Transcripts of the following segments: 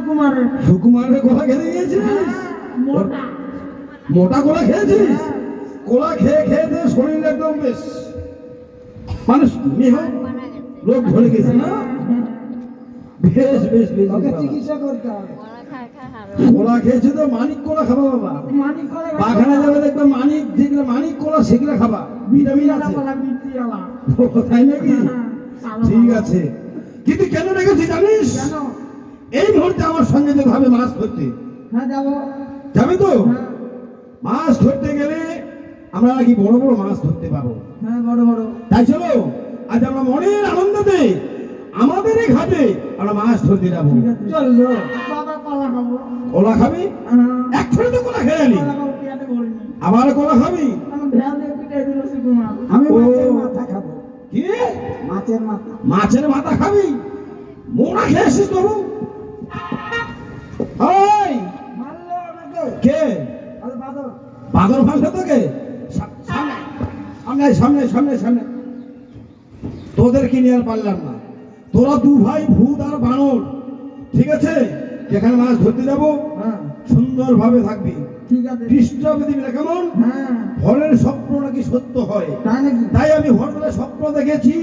সুকুমারের কলা খেতে গিয়েছিস? মোটা কলা খেয়েছিস? কলা খেয়ে খেয়ে দে শরীর একদম বেশ মানুষ মেহ রোগ ধরে গেছে না? বেশ বেশ বেশ চিকিৎসা করতে হবে। কলা খেয়েছে তো মানিক কলা খাবা বাবা। বাগানে যাবে দেখবে মানিক, যেগুলো মানিক কলা সেগুলো খাবা, ভিটামিন আছে। তাই নাকি? ঠিক আছে, কিন্তু কেন রেখেছি জানিস? এই মুহূর্তে আমার সঙ্গে যে ভাবে মাছ ধরতে। হ্যাঁ যাবো। যাবে তো? মাছ ধরতে গেলে আমরা নাকি বড় বড় মাছ ধরতে পাবো। হ্যাঁ বড় বড়। তাই চলো আজ আমরা মনের আনন্দতে আমাদের এই ঘাটে আমরা মাছ ধরতে যাবো। চলো বাবা, কলা খাবো। কলা খাবি? একখানে তো কলা খেয়ে এলি, আবার কলা খাবি? আমি মাছের মাথা খাবো। কি? মাছের মাথা। মাছের মাথা খাবি? মোড়া খেয়েছিস তবু? ওই মারলো আমাকে। কে? আরে বাদর। বাদর ভাষা তোকে? সামনে সামনে সামনে সামনে। তোদের কি নিয়ে আর পারলাম না। তোরা দু ভাই ভূত আর বানর, ঠিক আছে? যেখানে মাছ ধরতে যাবো হ্যাঁ সুন্দর ভাবে থাকবি, ঠিক আছে। ডিস্টার্ব দিবি না, কেমন? হ্যাঁ হরের স্বপ্ন নাকি সত্য হয়, তাই নাকি? তাই আমি হরবেলা স্বপ্ন দেখেছি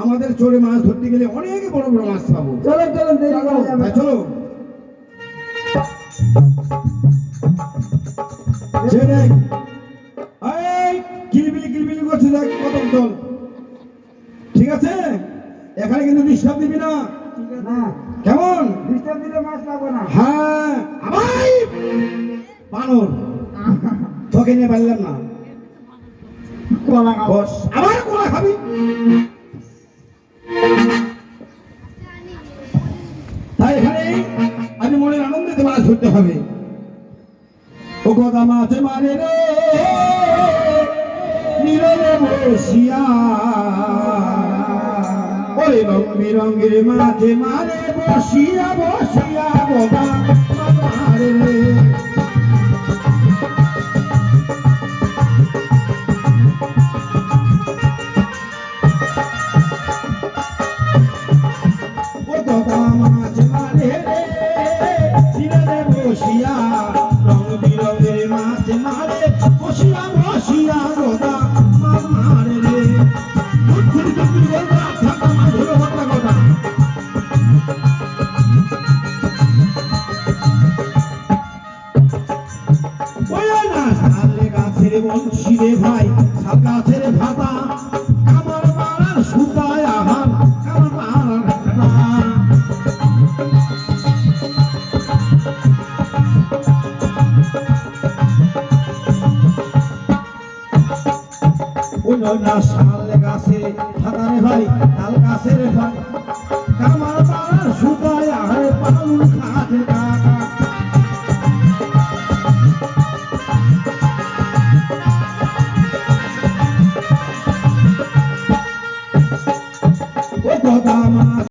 আমাদের চোরে মাছ ধরতে গেলে অনেক বড় বড় মাছ পাবো। চলো চলো দেরি করা যাবে। তাই চলো। যে দেখ, এই কিলবিলি কিলবিলি করছে, দেখ কত দল, ঠিক আছে? এখানে কিন্তু ডিস্টার্ব দিবি না, ঠিক আছে। না কেমন? ডিস্টার্ব দিলে মাছ পাবো না। হ্যাঁ আবাই বানর, তোকে নিয়ে পারলাম না। কলা খাবো। বস, আবার কলা খাবি? তাই এখানে আমি মনের আনন্দে মাছ ধরতে হবে। ও গদা মাছ মারে রে নীরবে বসিয়া, ওই রং বিরঙ্গের মাঝে মারে বসিয়া বসিয়া গদা মাছ মারে রে। ও গদা মাছ মারে রে নীরবে বসিয়া, রং বিরঙ্গের মাছ মারে বসিয়া বসিয়া গদা মাছ মারে রে। ঘুরি ঘুরি বলবো থাকা মাছ ধরো গদা গদা। ওই না শালে গাছের বংশী রে ভাই, শাল গাছের ভাতা, কামার মারার সুতায় আহার, কামার মারার ভাতা। ওই না শাল গাছে ভাতা রে ভাই, তাল গাছের ভাই, কামার